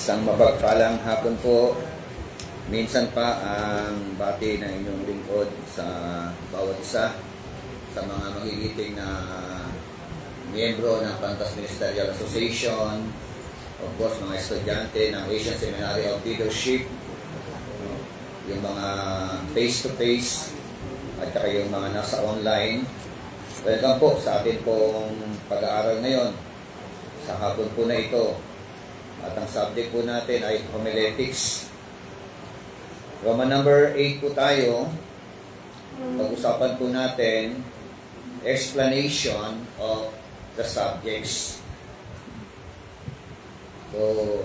Isang mapagpalang hapon po. Minsan pa ang bati ng inyong lingkod sa bawat isa, sa mga magigiting na miyembro ng Pantas Ministerial Association, of course mga estudyante ng Asian Seminary of Leadership, yung mga face-to-face, at saka yung mga nasa online. Welcome po sa atin pong pag-aaral ngayon sa hapon po na ito. At ang subject po natin ay homiletics. Roman number 8 po tayo. Pag-usapan po natin explanation of the subjects. So,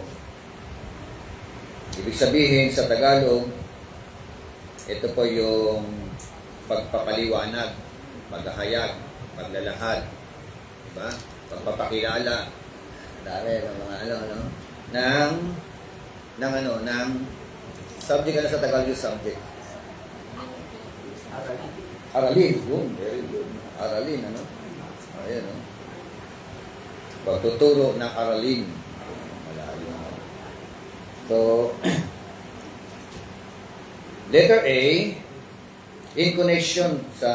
ibig sabihin sa Tagalog, ito po yung pagpapaliwanag, paghahayag, paglalahad, diba? Pagpapakilala, dami ng mga ng subject na sa Tagalog yung subject. Aralin. Yun, very good. Aralin, ano? Ayan, no? Pagtuturo ng aralin. Malayo. So, letter A, in connection sa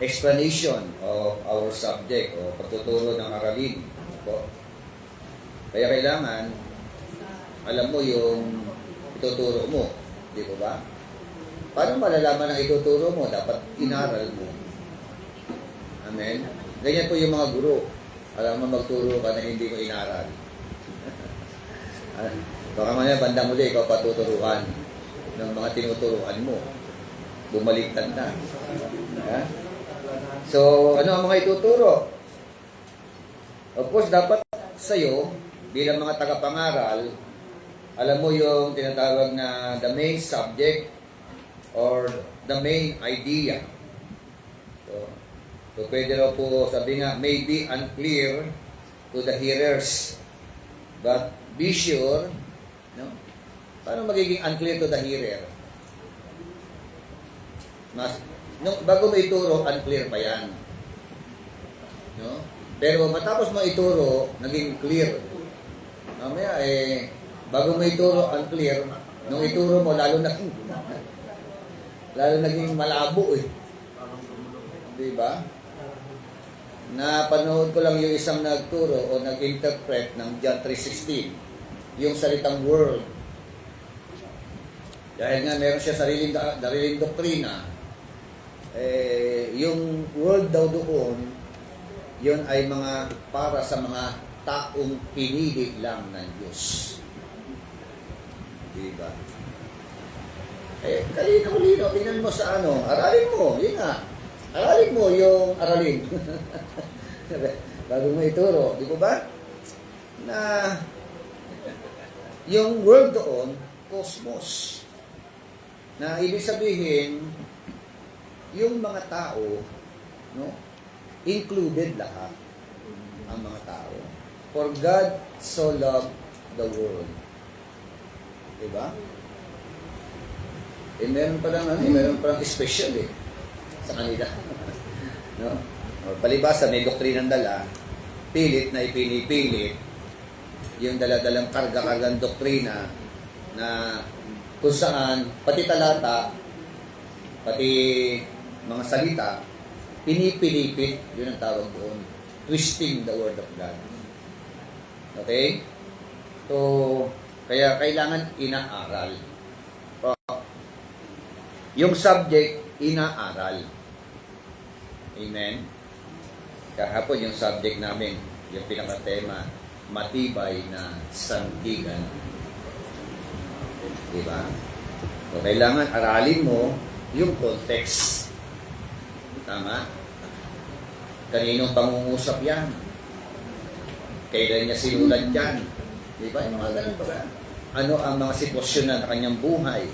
explanation of our subject o pagtuturo ng aralin. Kaya kailangan alam mo yung ituturo mo, di ba ba? Paano malalaman ang ituturo mo? Dapat inaral mo. Amen? Ganyan po yung mga guro. Alam mo magturo ka na hindi mo inaral. Baka mamaya bandang muli ikaw patuturuan ng mga tinuturuan mo. Bumaliktad na. So, ano ang mga ituturo? Of course, dapat sa'yo, bilang mga tagapangaral, alam mo yung tinatawag na the main subject or the main idea. So pwede raw po sabi nga, may be unclear to the hearers, but be sure, no? Paano magiging unclear to the hearer? Bago mo ituro, unclear pa yan. No? Pero matapos mo ituro, naging clear. Mamaya bago mo ituro, unclear, nung ituro mo, lalo naging malabo Diba? Napanood ko lang yung isang nagturo o nag-interpret ng John 3:16, yung salitang world. Dahil nga meron siya sariling doktrina, yung world daw doon, yun ay mga para sa mga taong pinili lang ng Diyos. Diba? Kalino, tingnan mo sa aralin mo, yun nga. Aralin mo yung aralin. Bago mo ituro, di ba? Na yung world doon, cosmos. Na ibig sabihin, yung mga tao, no, included lahat ang mga tao. For God so loved the world. Diba? Meron palang special sa kanila. No? Palibasa, may doktrinang dala, pilit na ipinipilit, yung dala-dalang karga-kargang doktrina na kung saan, pati talata, pati mga salita, pinipilipit, yun ang tawag doon, twisting the word of God. Okay? So, kaya kailangan inaaral. Yung subject, inaaral. Amen? Kahapon yung subject namin, yung pinaka-tema, matibay na sandigan. Diba? So, kailangan aralin mo yung context. Tama? Kaninong pangungusap yan? Kailan niya sinulat yan? Diba? Yung mga ganun ba? Ano ang mga sitwasyon na kanyang buhay?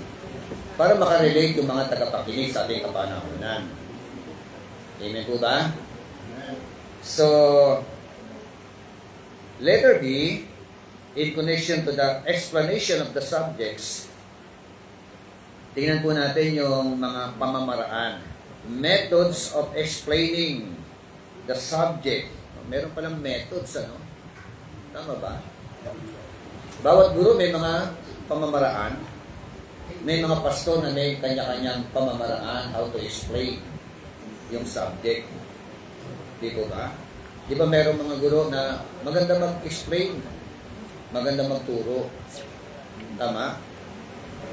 Para makarelate yung mga tagapakinig sa ating kapanahonan. Amen po ba? So, letter B, in connection to the explanation of the subjects, tingnan po natin yung mga pamamaraan. Methods of explaining the subject. Meron palang methods, Tama ba? Bawat guro may mga pamamaraan. May mga pastor na may kanya-kanyang pamamaraan how to explain yung subject. Di po ba? Di ba meron mga guro na maganda mag-explain, maganda magturo. Tama?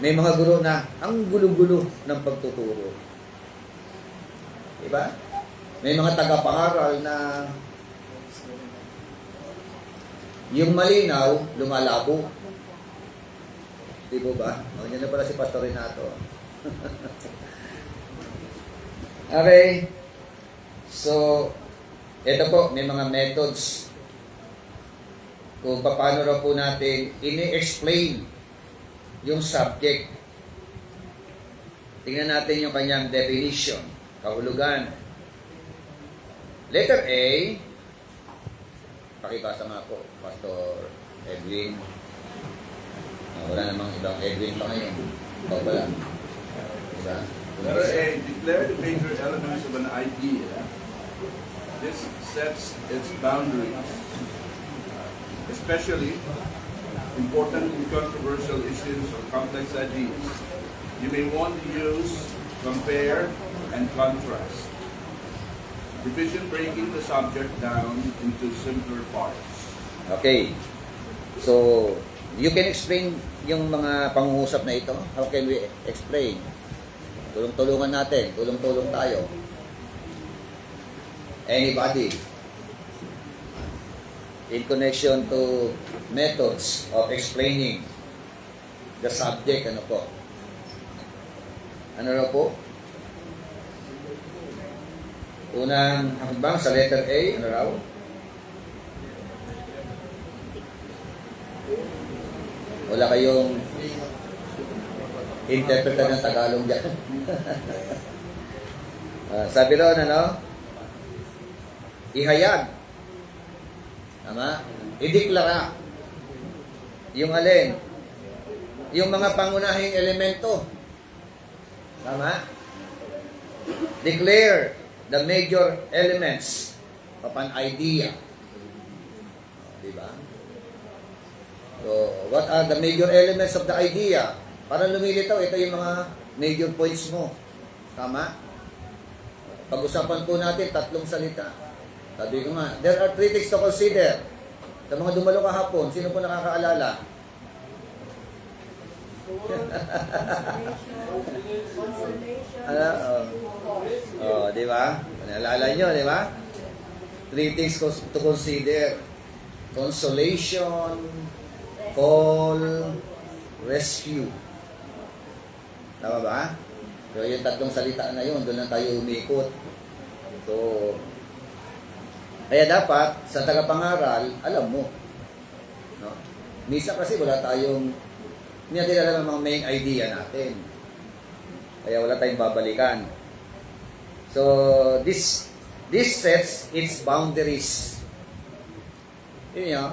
May mga guro na ang gulo-gulo ng pagtuturo. Di ba? May mga tagapangaral na yung malinaw, lumalabo. Di po ba? Yan na pala si Pastor Renato. Okay. So, ito po, may mga methods kung paano raw po natin ini-explain yung subject. Tingnan natin yung kanyang definition, kahulugan. Letter A, pakibasa nga po, Pastor Edwin. Wala namang ibang Edwin pa ngayon. O wala. Diba? Letter A, declare the major elements of an idea. This sets its boundaries, especially important and controversial issues or complex ideas. You may want to use compare and contrast. Division, breaking the subject down into simpler parts. Okay. So, you can explain yung mga pangungusap na ito. How can we explain? Tulong-tulungan natin. Tulong-tulong tayo. Anybody? In connection to methods of explaining the subject, ano po? Ano raw po? Unang hakbang sa letter A, ano raw? Wala kayong interpreter ng Tagalog dyan. Sabi ron, ano? Ihayag. Tama? Ideklara. Yung alin? Yung mga pangunahing elemento. Tama? Declare the major elements of an idea. Diba? So, what are the major elements of the idea? Para lumilitaw, ito yung mga major points mo. Tama? Pag-usapan po natin, 3 salita. Sabi ko nga, there are 3 things to consider. Sa mga dumalo kahapon, sino po nakakaalala? Di ba? Naalala nyo, di ba? 3 things to consider. Consolation, call, rescue. Tama ba? So, yung 3 salita na yun, doon lang tayo umikot. So, kaya dapat, sa tagapangaral, alam mo. No? Misa kasi wala tayong, hindi natin alam ang mga main idea natin. Kaya wala tayong babalikan. So, this sets its boundaries. Yun yun.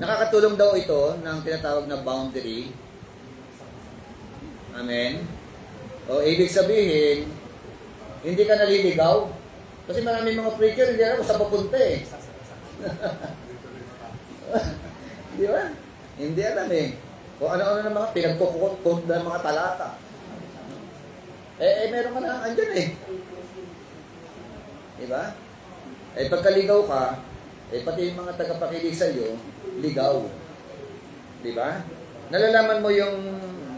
Nakakatulong daw ito ng tinatawag na boundary. Amen. O, ibig sabihin, hindi ka naliligaw. Kasi maraming mga preacher, hindi alam kung saan papunta eh. Di ba? Hindi alam eh. Kung ano-ano ng mga pinagkukot ng mga talata. Meron ka na andyan eh. Di ba? Pagkaligaw ka, pati yung mga tagapakilig sa'yo, ligaw. Di ba? Nalalaman mo yung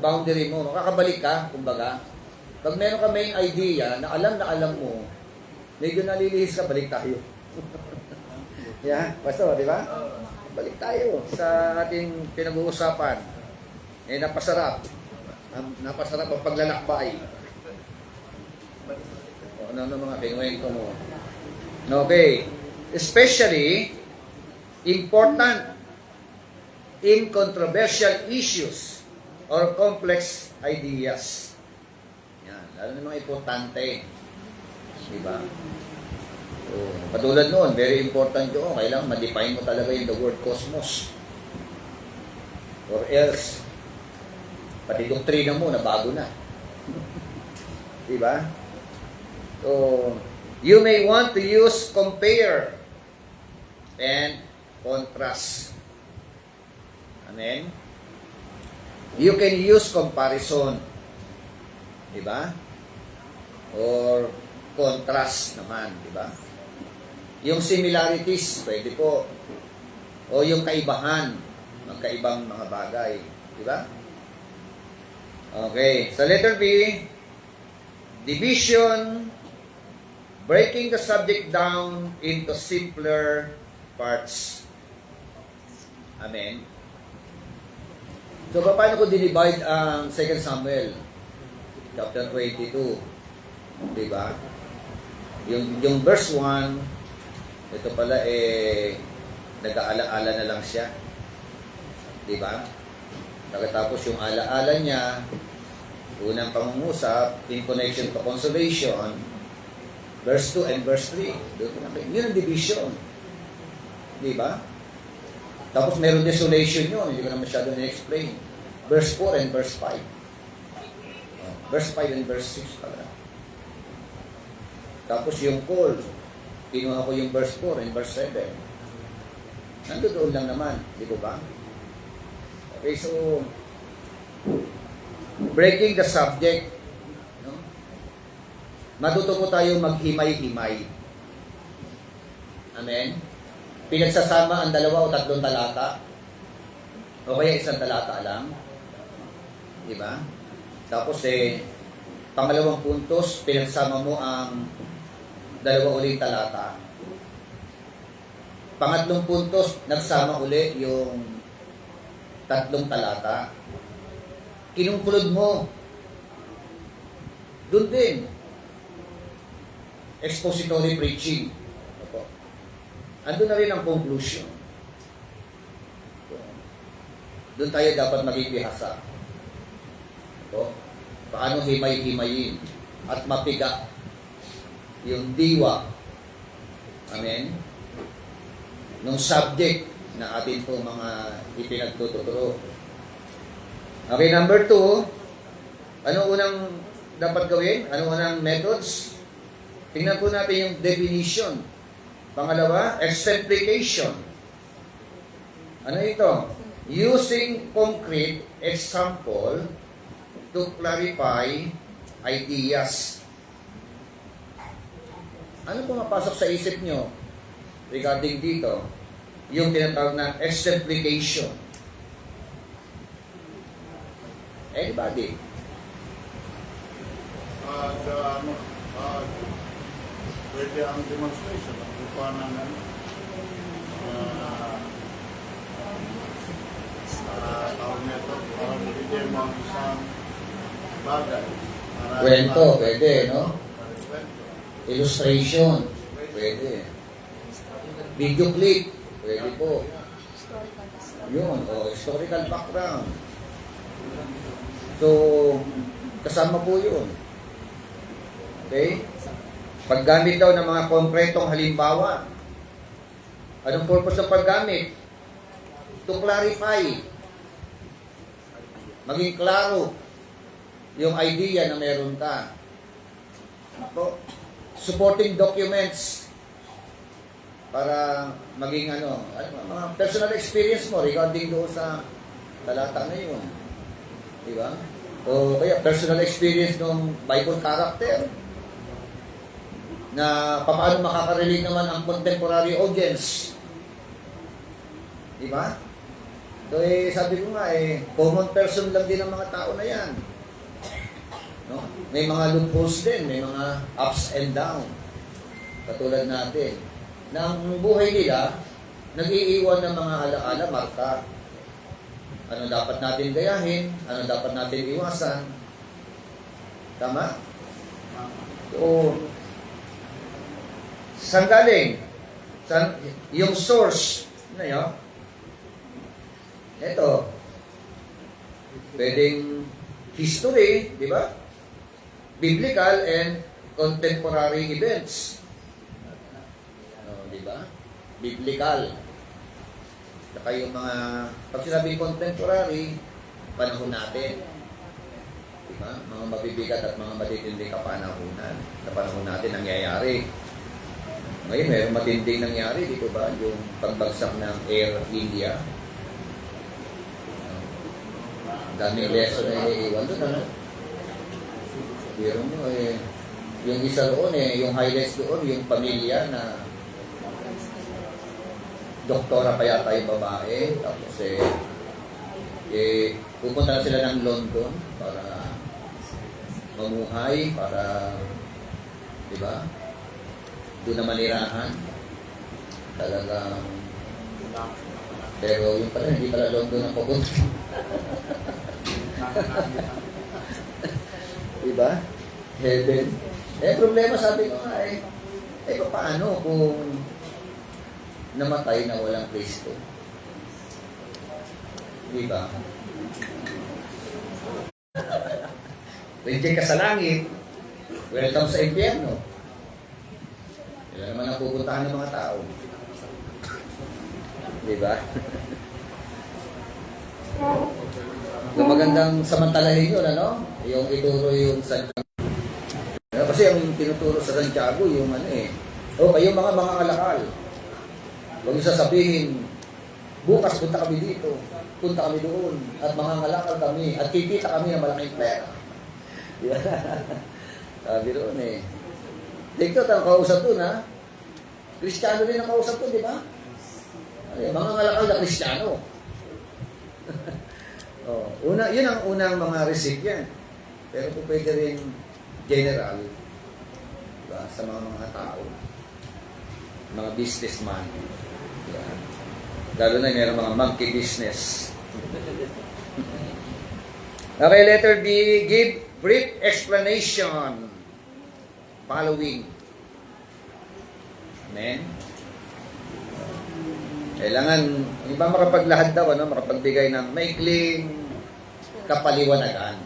boundary mo. Makakabalik ka, kumbaga. Pag meron ka main idea na alam mo, medyo nalilihis ka, balik tayo. Yeah, Pastor, di ba? Balik tayo sa ating pinag-uusapan. Napasarap. Napasarap ang paglalakbay. Ano mga kinuwento mo? Okay. Especially, important in controversial issues or complex ideas. Yan. Lalo na mga importante. Diba? So, katulad noon, very important yun. Kailangan ma-define mo talaga yung the word cosmos. Or else, pati doktrina mo na bago na. Diba? So, you may want to use compare and contrast. Amen? You can use comparison. Diba? Or contrast naman, diba? Yung similarities, pwede po. O yung kaibahan, magkaibang mga bagay. Diba? Okay. Sa letter B, division, breaking the subject down into simpler parts. Amen. So, paano ko dinivide ang 2 Samuel? Chapter 22. Diba? Yung verse 1, ito pala nag-aala-ala na lang siya. Diba? Pagkatapos yung ala-ala niya, unang pangungusap, in connection to consolation, verse 2 and verse 3. Yun ang division. Diba? Tapos meron desolation yun, hindi ko na masyado na-explain. Verse 4 and verse 5. Verse 5 and verse 6 pala. Tapos yung call, kinuha ko yung verse 4 and verse 7. Nandoon lang naman, di ko ba? Okay, so, breaking the subject, no? Matuto po tayo maghimay-himay. Amen? Pinagsasama ang 2 o 3 talata, o kaya isang talata lang. Diba? Tapos pangalawang puntos, pinagsama mo ang 2 uling talata. Pangatlong puntos, nagsama uli yung 3 talata. Kinungkulod mo. Doon din. Expository preaching. Ando na rin ang conclusion. Doon tayo dapat magigihasa. Paano himay-himayin at mapiga yung diwa. Amen? Nung subject na atin po mga ipinagtuturo. Okay, number 2, ano unang dapat gawin? Ano unang methods? Tingnan po natin yung definition. Pangalawa, exemplification. Ano ito? Using concrete example to clarify ideas. Ano pumapasok sa isip nyo regarding dito? Yung tinatawag na exemplification. Anybody? Pwede ang demonstration ang kukuhanan ng tawag nito para bigyan mo ang isang bagay. Kwento, pwede, no? Kwento. Illustration, pwede. Video clip, pwede po. Yun, historical background. So, kasama po yun. Okay? Paggamit daw ng mga konkretong halimbawa. Anong purpose ng paggamit? To clarify. Maging klaro yung idea na meron ka. Supporting documents para maging mga personal experience mo regarding doon sa talata na yun. Diba? O kaya personal experience ng Bible character na paano makaka-relate naman ang contemporary audience. Diba? So sabi ko nga common person lang din ang mga tao na yan. No? May mga loopholes din, may mga ups and down. Katulad natin. Na ang buhay nila, nag-iiwan ng mga alaala, marka. Ano dapat natin gayahin, ano dapat natin iwasan. Tama? So, saan galing? Yung source. Ano yun? Ito. Pwedeng history, di ba? Biblical and contemporary events. Di ba? Biblical. Saka yung mga, pag sinabing contemporary, panahon natin. Di ba? Mga mabibigat at mga matitinding kapanahunan. Sa panahon natin nangyayari. Ngayon, mayroong matinding nangyari, di ba? Yung pagbagsak ng Air India. Daming lesson na iniiwan doon, ano? Pero mo yung isa doon yung highlights doon, yung pamilya na doktora pa yata yung babae, tapos pupunta na sila ng London para mamuhay, para, di ba? Doon na manirahan. Talagang, pero yung pala, hindi pala London ang pupunta. Diba? Heaven. Problema sabi ko nga paano kung namatay na walang Kristo? Diba? Reject ka sa langit, welcome sa impyerno. Yan naman ang pupuntahan ng mga tao. Diba? Yung magandang samantalahin yun, ano? Yung ituro yung Santiago. Kasi ang tinuturo sa Santiago, yung yung mga alakal. Huwag yung sasabihin, bukas punta kami dito, punta kami doon, at mga ngalakal kami, at kikita kami ng malaking pera. Sabi doon Dito ang kausap doon, ha? Kristiyano din ang kausap doon, di ba? Mga ngalakal na Kristiyano. Yun ang unang mga recipient. Pero po pwede rin general, diba? Sa mga tao, mga businessman. Diba? Lalo na mayroong mga monkey business. Okay, letter B, give brief explanation following. Amen? Kailangan, hindi ba makapaglahad daw, makapagbigay ng maikling kapaliwanagan.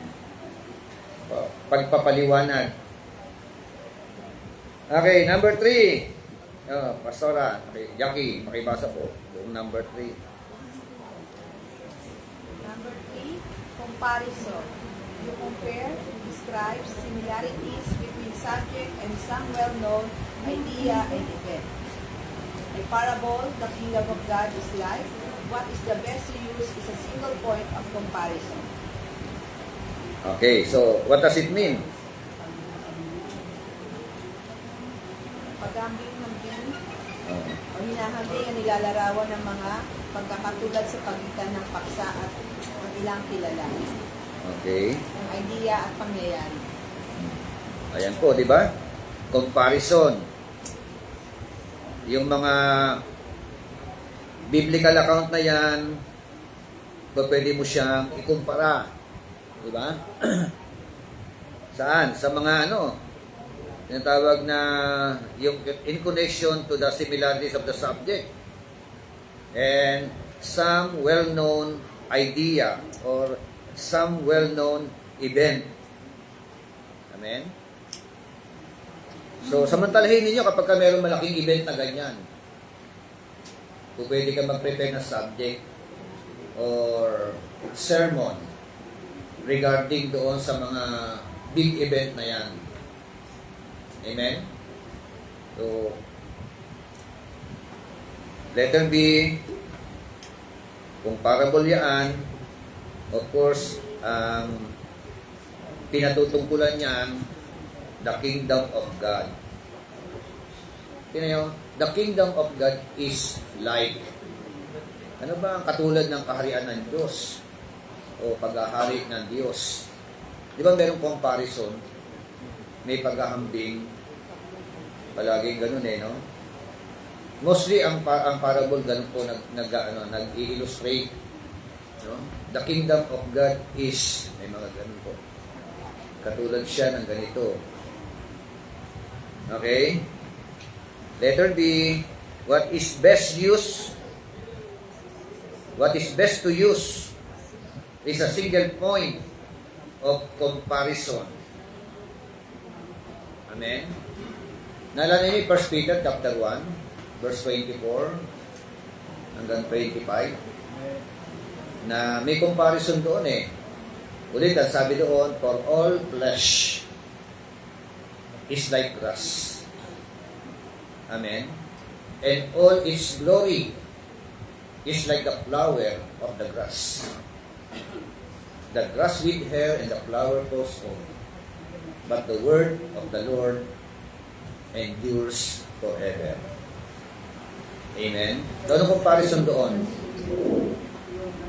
Pagpapaliwanag. Okay, number 3. Pastora, Jackie, makibasa po. Yung number 3. Number 3, comparison. You compare, describe similarities between subject and some well-known idea and event. A parable, the kingdom of God is like. What is the best to use is a single point of comparison. Okay, so what does it mean? Paghambing-hambing o hinahambing ang nilalarawan ng mga pagkakatulad sa pagitan ng paksa at ng ilang kilala. Okay. Ang idea at pangyayari. Ayan po, di ba? Comparison. Yung mga biblical account na yan, pwede mo siyang ikumpara. Di ba? Saan? Sa mga tinatawag na yung in connection to the similarities of the subject and some well-known idea or some well-known event. Amen? So, samantalahin ninyo kapag mayroong malaking event na ganyan. Kung pwede ka mag-prepare na subject or sermon regarding doon sa mga big event na yan. Amen? So, letter B, kung parable yan, of course, ang pinatutungkulan niyan, the kingdom of God. Tingnan the kingdom of God is like. Ano ba ang katulad ng kaharian ng Diyos? O paghahari ng Diyos? Di ba merong comparison? May paghahambing. Palaging ganun no? Mostly, ang parable ganun po nag-i-illustrate. No? The kingdom of God is, may mga ganun po. Katulad siya ng ganito. Okay? Letter B, what is best use? What is best to use is a single point of comparison. Amen? Naalala niyo 1 Peter chapter 1, verse 24 hanggang 25 na may comparison doon Ulit, ang sabi doon, for all flesh is like grass. Amen? And all its glory is like the flower of the grass. the grass with her and the flower goes on. But the word of the Lord endures forever. Amen? Anong comparison doon?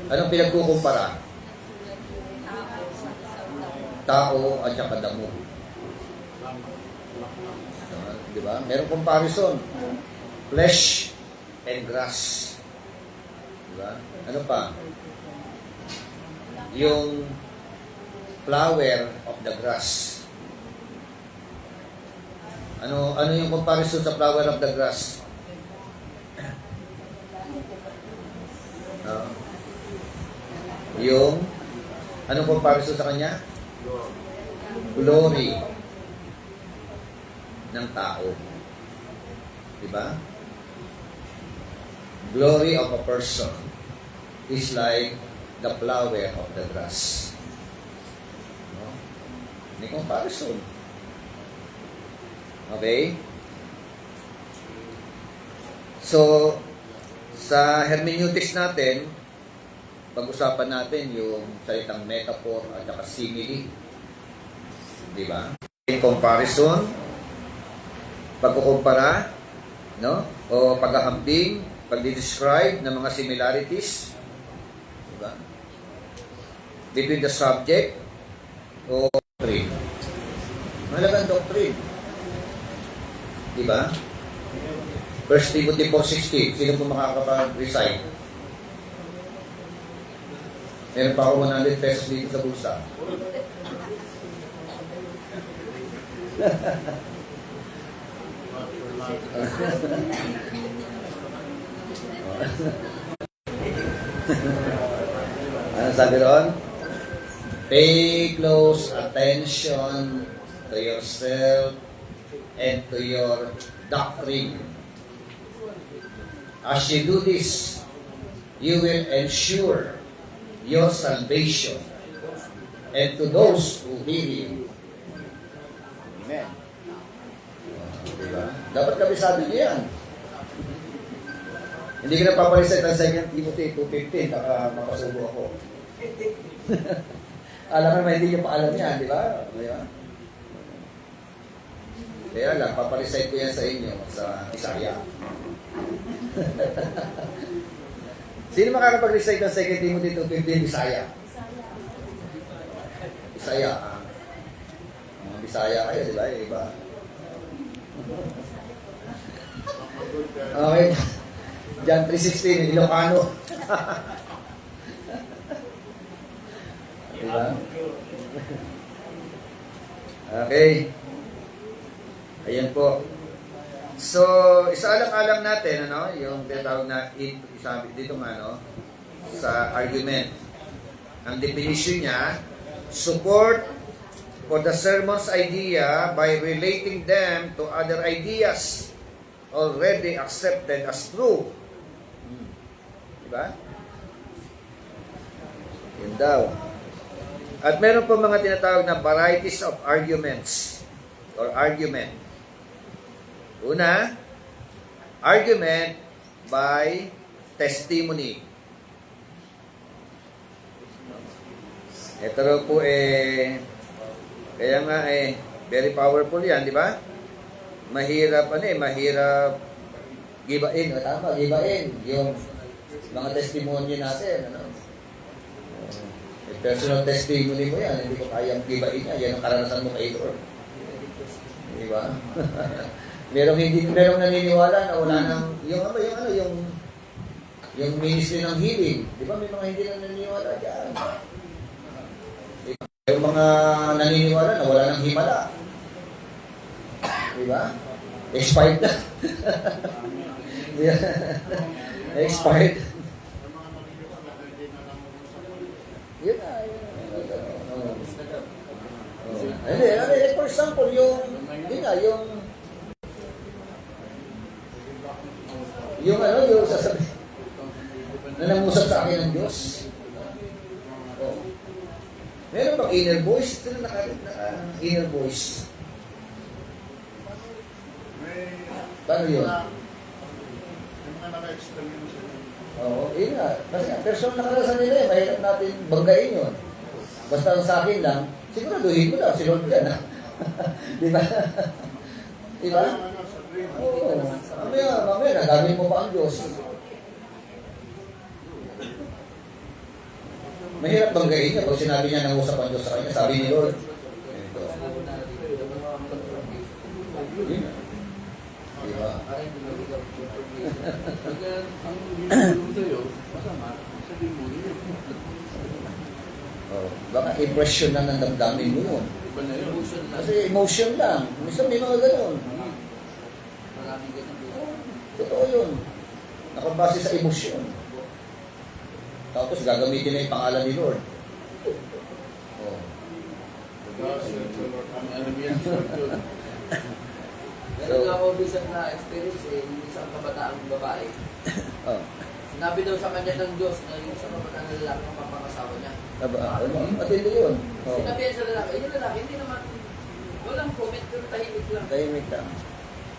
Anong pinagkukumpara? Tao at saka damo. Di ba? Merong comparison. Flesh and grass. Di ba? Ano pa? Yung flower of the grass. Ano yung comparison sa flower of the grass? Yung anong comparison sa kanya? Glory ng tao. Diba? Glory of a person is like the flower of the grass. No? May comparison. Okay? So, sa hermeneutics natin, pag-usapan natin yung salitang metaphor at saka simile. Di ba? In comparison, pagkukumpara, no? O paghahambing, pagdi-describe ng mga similarities, di ba? Between the subject o doctrine. Malagang doctrine. Di ba? 1 Timothy 4:16. Sino po makakapag-recite? Meron pa ako 100 pesos dito sa bulsa. Ano sabi ron? Pay close attention to yourself and to your doctrine. As you do this, you will ensure your salvation and to those who hear you. Amen. Diba? Dapat kabisado niyo yan. Hindi ka na papalisit ang 2 Timothy 2:15, baka mapasubo ako. Alam naman, hindi niyo pa alam yan, di ba? Diba? Kaya lang, papalisit ko yan sa inyo sa Isaiah. Sino makakapag-recite ng 2 Timothy 2:15? Bisaya. Bisaya. Mga Bisaya kayo, di ba? Iba. Okay. John 3:16, Ilocano. Diba? Okay. Ayan po. So, isaalang-alang natin, ano, yung tinatawag na isabi dito nga, no, sa argument. Ang definition niya, support for the sermon's idea by relating them to other ideas already accepted as true. Diba? Yun daw. At meron po mga tinatawag na varieties of arguments or argument. Una, argument by testimony. Ito raw po kaya nga very powerful yan, di ba? Mahirap, mahirap gibain, tama, gibain yung mga testimony natin, ano? Personal testimony mo yan, hindi ko kayang gibain yan, yan ang karanasan mo kay Lord. Di ba? merong naniniwala na wala nang yung ministry ng healing. Di ba? May mga hindi na naniniwala diyan. Diba? Yung mga naniniwala na wala nang himala. Di ba? Expired na. Expired. Yun na. Hindi, for example, yung sasabi na nangusap sa akin ng Diyos. Oh. Meron bang inner voice? Ito na inner voice. Paano yun? Yung mga naka-experience yun. Oo, yun nga. Kasi personal na karanasan nila mahirap natin banggain yun. Basta ang sa akin lang, siguraduhin mo lang, si Lord yan. Di ba? Di ba? Ano, sa dream. Oo. Mamaya, nagamit mo pa ang Diyos. Mahirap banggain niya pag sinabi niya nangusap ang Diyos sa kanya. Sabi ni Lord, ito. Yun. Di ba? Pagka ang hinulong sa'yo, masama, sabihin mo yun. Oh, baka impression na ng damdamin mo yun. Iba na yun. Kasi emotion lang. Minsan may mga ganun. Totoo yun. Nakabase sa emosyon. Tapos gagamitin na yung pangalan ni Lord. Oh. God said to Lord, Ang alam yan, yun. Meron ako bisan na experience yung isang kabataang babae. Oh. Sinabi daw sa kanya ng Diyos na yung isang kabataang lalaki ang papangasawa niya. Matindi yun. Oh. Sinabi yan sa lalaki, yung lalaki hindi naman, walang comment, pero tahimik lang. Tahimik lang.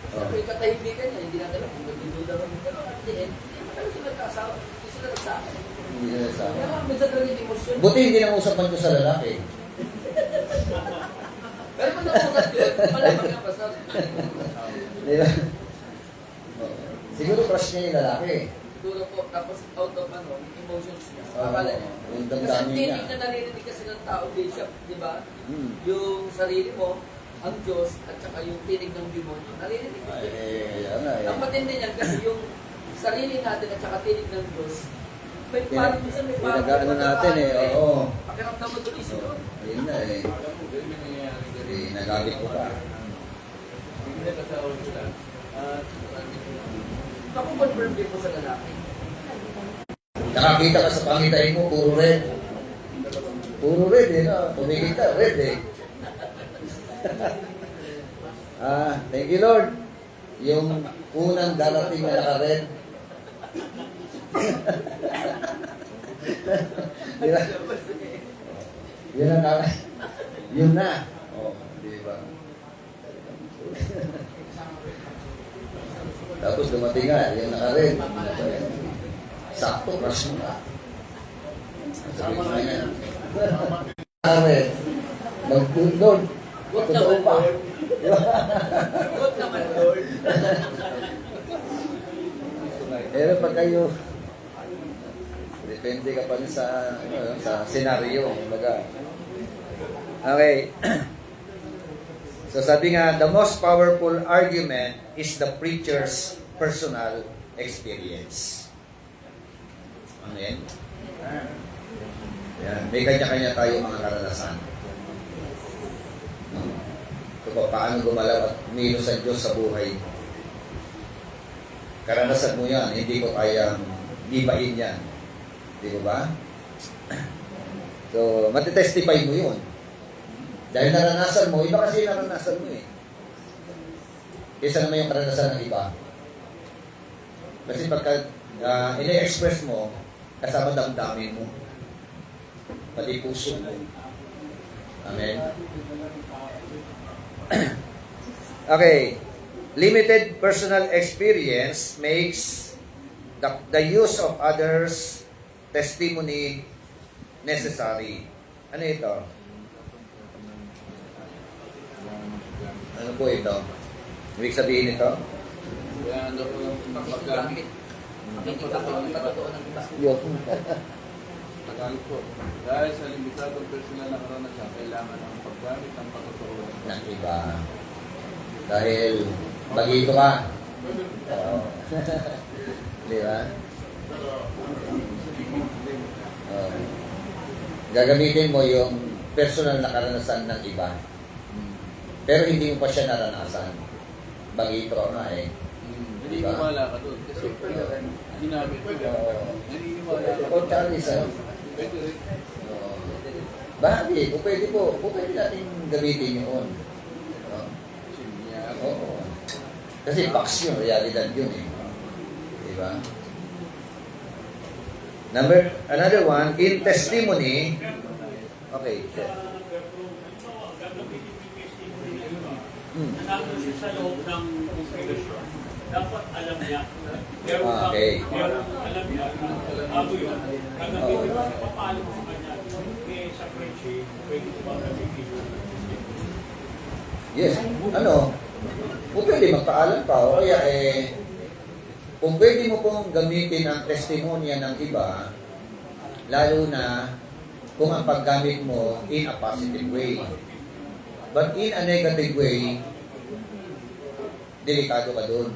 Siyempre, katahimikan niya, hindi natin alam kung magdududa rin. Pero at the end, hindi naman talaga sila nagkasawa, hindi sila nagsabi. Hindi na sa Kaya nga, minsan talaga yung emosyon. Buti hindi nang usapan ko sa lalaki. Pero kung nakusap yun, malamang nga basta. Di ba? Oh. Siguro crush niya yung lalaki. Siguro po, tapos out of emotions niya. Oo. Akala niya. Yung Kasi damdamin niya. tinig na naririnig kasi ng tao, Bishop, di ba? Hmm. Yung sarili mo, ang Diyos, at saka yung tinig ng demonyo, naririnig mo. Yan na eh. Ang matindi niyan kasi yung sarili natin at saka tinig ng Diyos, may parang minsan may parang Pinag-ano natin eh. Oo. pakiramdam mo tuloy siguro. Yun na eh. Alam mo, ganyan yung nangyayari ganyan. Nagamit ko pa. Hindi na kasawal sila. At Nakukonfirm din po sa lalaki. Nakakita ka sa pangitain mo, puro red. Puro red eh, no? Tumingin ka, red eh. Thank you Lord. Yung unang darating na naka-red. Di ba? Yun na. Yun na. Oh, di ba? Tapos dumating nga, yung naka-red. Sakto, crush mo ka. Sabi ko na yan. Naka-red. Mag-Lord. Huwag Totoo naman, pa. Lord. Huwag naman, Lord. Pero pag kayo, depende ka pa rin sa, sa senaryo. Kumbaga. Okay. So sabi nga, the most powerful argument is the preacher's personal experience. Ano yan? Yan. May kanya-kanya tayo mga karanasan. Kung paano gumalaw at umilos ang Diyos sa buhay. Karanasan mo yan, hindi ko kayang gibain yan. Di ba? So, matitestify mo yun. Dahil naranasan mo, iba kasi naranasan mo eh. Kaysa naman yung karanasan ng iba. Kasi pagka ine-express mo, kasama damdamin mo. Pati puso mo. Amen? Okay. Limited personal experience makes the use of others' testimony necessary. Ano ito? Ano po ito? Ibig sabihin ito? kaya ano ko ng paggamit. Makikita ko ang katotoo ng iba. Yun. Tagalog po. Dahil sa limitadong personal na karanasan, kailangan ang paggamit ng pagkatotoo. Ng iba. Dahil bagito ka. Oo. Di ba? Oo. Gagamitin mo yung personal na karanasan ng iba. Pero hindi mo pa siya naranasan. Bagito ka nga eh. Hindi wala ka doon. Kasi ginamit ko yan. Naniniwala ka. O Charlie, Pwede rin. bakit? Kung pwede po, kung pwede natin gamitin yun. Kasi nangyayari. Oo. Kasi facts yun, realidad yun eh. Diba? Another one, in testimony, okay, sure. Nandun siya sa loob ng kongregasyon. Dapat alam niya. Pero Okay. alam niya na bago yun, gagamitin mo paano sa kanya. Eh, sa preaching, pwede ko bang nabibigyan ng Yes. Ano? Kung pwede magpaalam pa o kaya kung pwede mo pong gamitin ang testimonya ng iba, lalo na kung ang paggamit mo in a positive way. But in a negative way, delikado ka dun.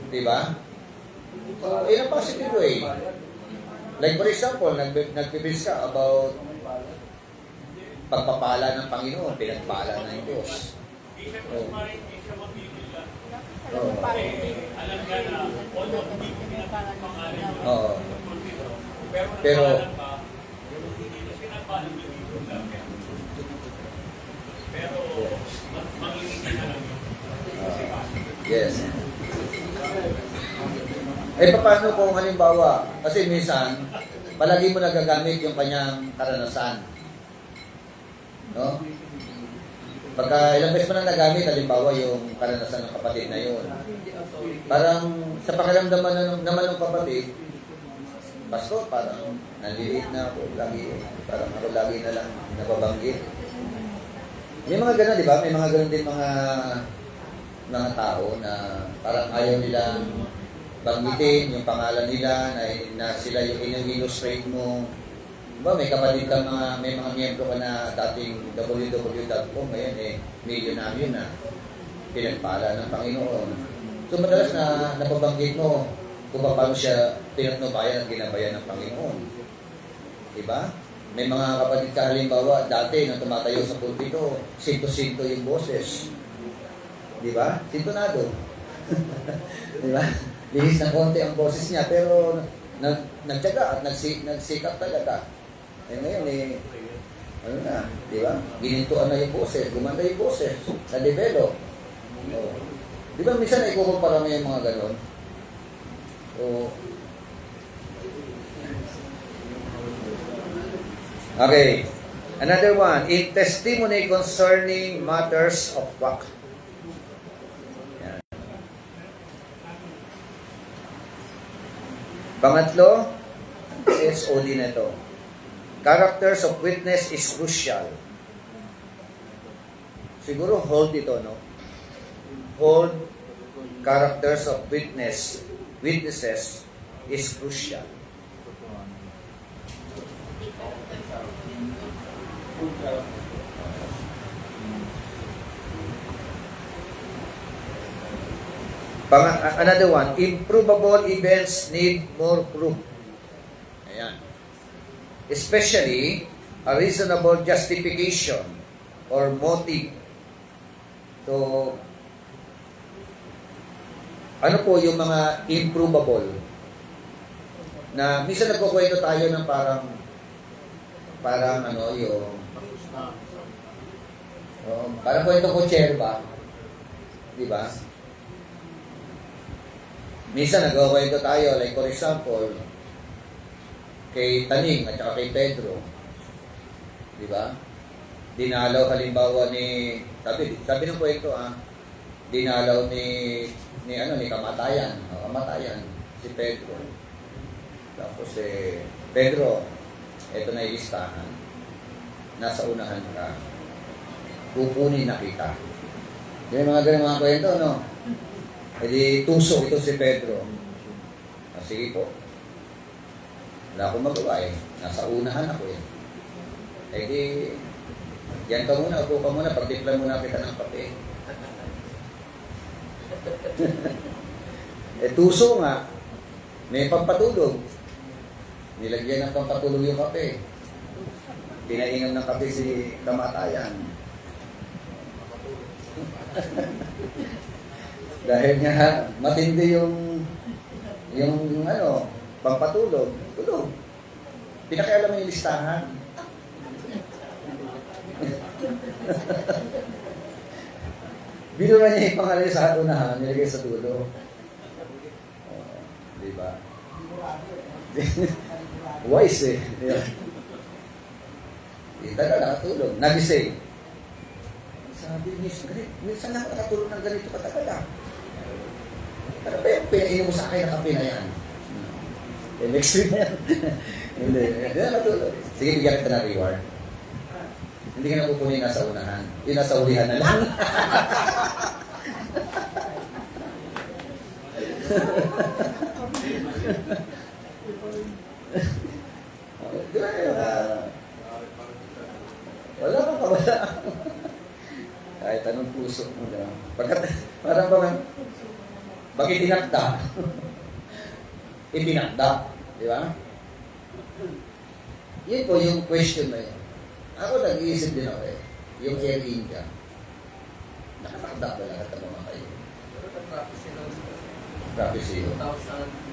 Diba? So, in a positive way. Like for example, nag-bibis ka about pagpapala ng Panginoon, pinagpala ng Diyos. Hindi siya kumarin, hindi siya mabibigla. Oo. Alam niya na, although hindi ko pinagpangalan yun. Oo. Pero Pero- nagpaalam ka, hindi na sinapalam yung dito lang. Pero, mangingi na lang yun. Yes. Paano kung halimbawa, kasi minsan, palagi mo nagagamit yung kanyang karanasan. No? Pagka ilang beses mo na nagamit, halimbawa yung karanasan ng kapatid na yun. Parang sa pakiramdam naman ng kapatid, Pastor, parang naliliit na ako lagi. Parang ako lagi na lang nababanggit. May mga ganun, di ba? May mga ganun din mga tao na parang ayaw nilang banggitin yung pangalan nila na sila yung in-illustrate mo. Diba, may kapatid ka may mga miyembro ka na dating www.com, ngayon milyonaryo na pinagpala ng Panginoon. So madalas na napabanggit mo kung paano siya pinatnubayan at ginabayan ng Panginoon. Diba? May mga kapatid ka halimbawa, dati nang tumatayo sa pulpito, sinto-sinto yung boses. Diba? Sintonado. Diba? Lihis ng konti ang boses niya, pero nagtyaga at nagsikap talaga. Ngayon ano na, di ba? Ginintuan na yung boses, gumanda yung boses, na-develop. Di ba minsan ikukumpara mo yung mga ganon? Okay. Another one, in testimony concerning matters of fact. Yan. Pangatlo, SOD na ito. Characters of witness is crucial. Siguro hold ito, no? Hold characters of witnesses is crucial. Another one, improbable events need more proof. Ayan. Especially a reasonable justification or motive. So, ano po yung mga improbable? Na minsan nagkukwento tayo ng parang ano yung parang kwento ko ba? Di ba? Minsan nagkukwento tayo, like for example, kay Taning at saka kay Pedro. Di ba? Dinalaw halimbawa ni sabi ng kwento dinalaw ni kamatayan, kamatayan si Pedro. Tapos Pedro, eto na yung listahan. Nasa unahan ka. Kukunin na kita. Yung mga ganun mga kwento, no? E di tuso ito si Pedro. Sige po. Wala akong magawa Nasa unahan ako E di, diyan ka muna, upo ka muna, pagtiplan muna kita ng kape. Tuso nga, may pampatulog. Nilagyan ng pampatulog yung kape. Pinainom ng kape si kamatayan. Dahil nga matindi yung pampatulog. Tulog. Pinakialam yung listahan. Binura niya yung pangalan sa unahan, nilagay sa dulo. Diba? Wise Taga nakatulog. Nagising. Sabi niya, minsan na nakatulog ng ganito katagal Ano ba yung pinainom mo sa akin na kape na yan? Next week na yan. Hindi. Sige, bigyan kita ng reward. Hindi ka na pupunin nasa unahan. Yung nasa ulihan na lang. Di ba yun? Wala kang kawala. Kahit anong puso mo. Diba? Parang bakit tinakda? Itinakda. Di ba? Yun po yung question na yun. Ako nag-iisip din ako eh. Yung Air India. Nakatakda ba lahat ng mga kayo? Pero nag-practice sila Practice yun. 2000.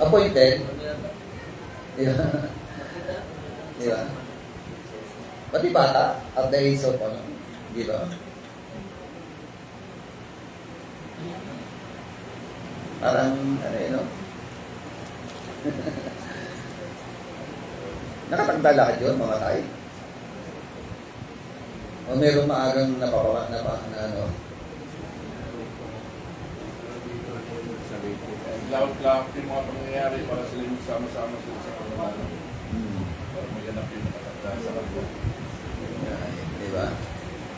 Appointed. Di ba? Di ba? Pati bata, at the age of ano, di ba? Parang, ano yun, no? Nakatagda lahat yun, mamatay. O mayroong maagang napapawa, na ano, Cloud yung mga pangyayari para sila yung sama-sama sila sa pangalaman. Para maganap yung nakatagda sa kanila. di ba?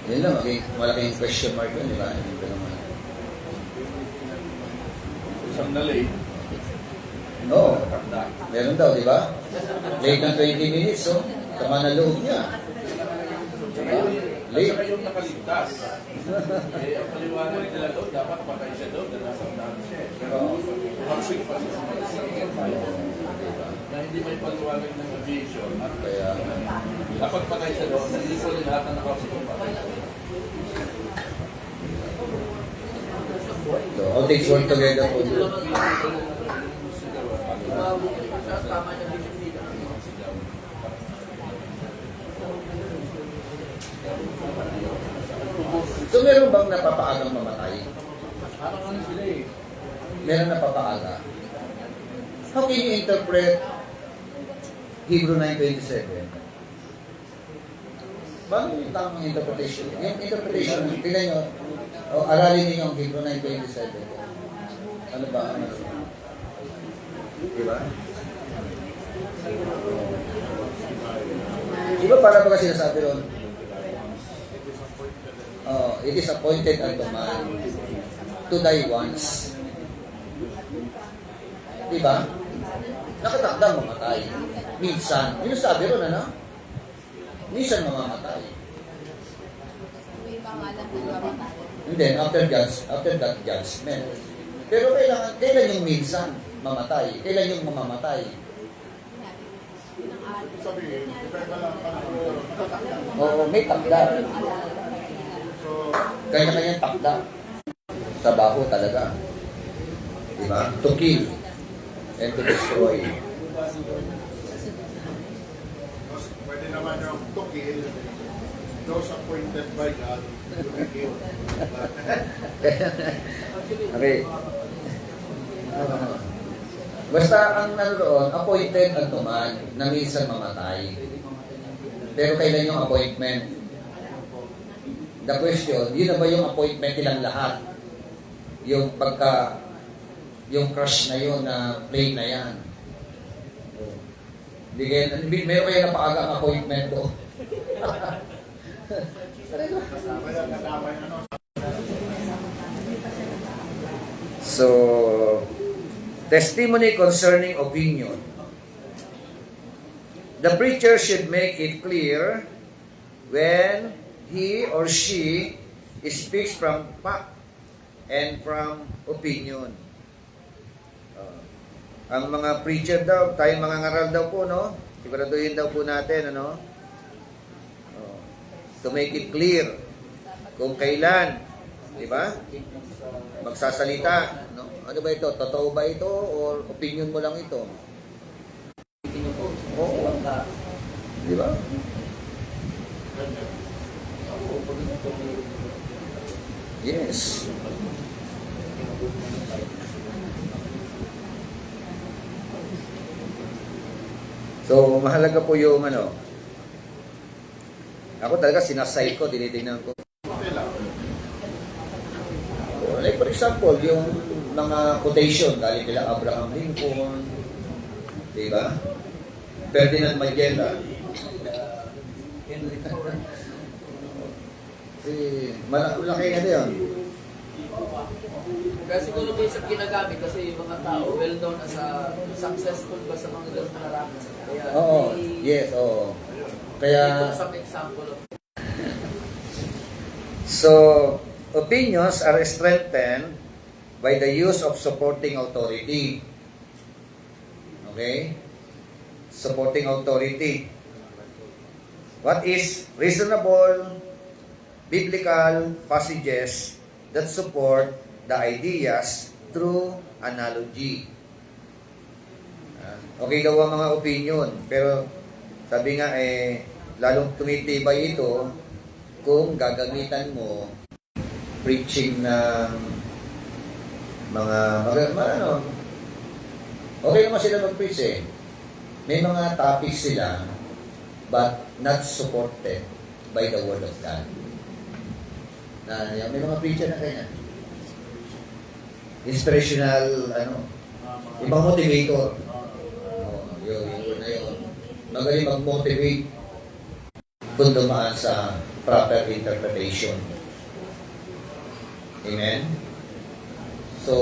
Yun lang, malaking question mark yun, di ba? Yun ba naman? Isang nalay, Oo, nakatagda. meron daw, di ba? Late ng 20 minutes, so, sama na loob niya. At saka yung nakaligtas. Eh, ang paliwanag nila doon, dapat patay siya doon dahil nasa unahan siya. Pero haksik pa siya sa mga na hindi may paliwanag ng aviation. Kaya, Dapat patay siya doon, hindi ko rin lahat na nakausap yung patay. so, all things work together po. Tama niya din yung dito. So, meron bang napapaagang mamatay? Parang ano sila eh. Meron napapaaga? How can you interpret Hebrew 9:27? Paano yung tamang interpretation? Yung interpretation, tingnan nyo, o aralin niyo yung Hebrew 9:27. Ano ba? Ano? Diba? Diba para ba kasi sinasabi ron? It is appointed unto man to die once. Diba? Nakatakdang mamatay. Minsan. Yun ang sabi ron, ano? Minsan mamamatay. May pangalan ng mamatay. And then, after that judgment. Pero kailan yung minsan mamatay? Kailan yung mamamatay? Sabihin, depende lang ano. Oo, may takda. So, Kanya-kanyang takda. Trabaho talaga. Diba? To kill and to destroy. pwede naman yung to kill those appointed by God to be killed. Okay. Basta ang ano doon, appointed unto man na minsan mamatay. Pero kailan yung appointment? The question, yun na ba yung appointment nilang lahat? Yung yung crush na yun, na plane na yan. Meron kayo napaaga ang appointment ko. Kaya kasama yung ano. So, testimony concerning opinion. The preacher should make it clear when he or she speaks from fact and from opinion. Ang mga preacher daw, tayong mga ngaral daw po, no? Siguraduhin daw po natin, ano? To make it clear kung kailan, di ba? Magsasalita, no? Ano ba ito? Totoo ba ito or opinion mo lang ito? Oo. Di ba? Yes. So, mahalaga po yung ano. Ako talaga sinasay ko, dinitingnan ko. Okay lang. Like for example, yung mga quotation galing kila Abraham Lincoln, di ba? Ferdinand Magellan. Malaki ano yun? Kaya siguro minsan ginagamit kasi yung mga tao well known as successful ba sa mga ganung larangan. Kaya Oo, yes, oo. Kaya, some example of so, opinions are strengthened by the use of supporting authority. Okay? Supporting authority. What is reasonable biblical passages that support the ideas through analogy? Okay daw ang mga opinion, pero sabi nga lalong tumitibay ito kung gagamitan mo preaching ng mga ano, okay naman sila mag-preach May mga topics sila but not supported by the Word of God. May mga preacher na kaya inspirational, ibang motivator. Yun na yun. Magaling mag-motivate kung dumaan sa proper interpretation. Amen? So,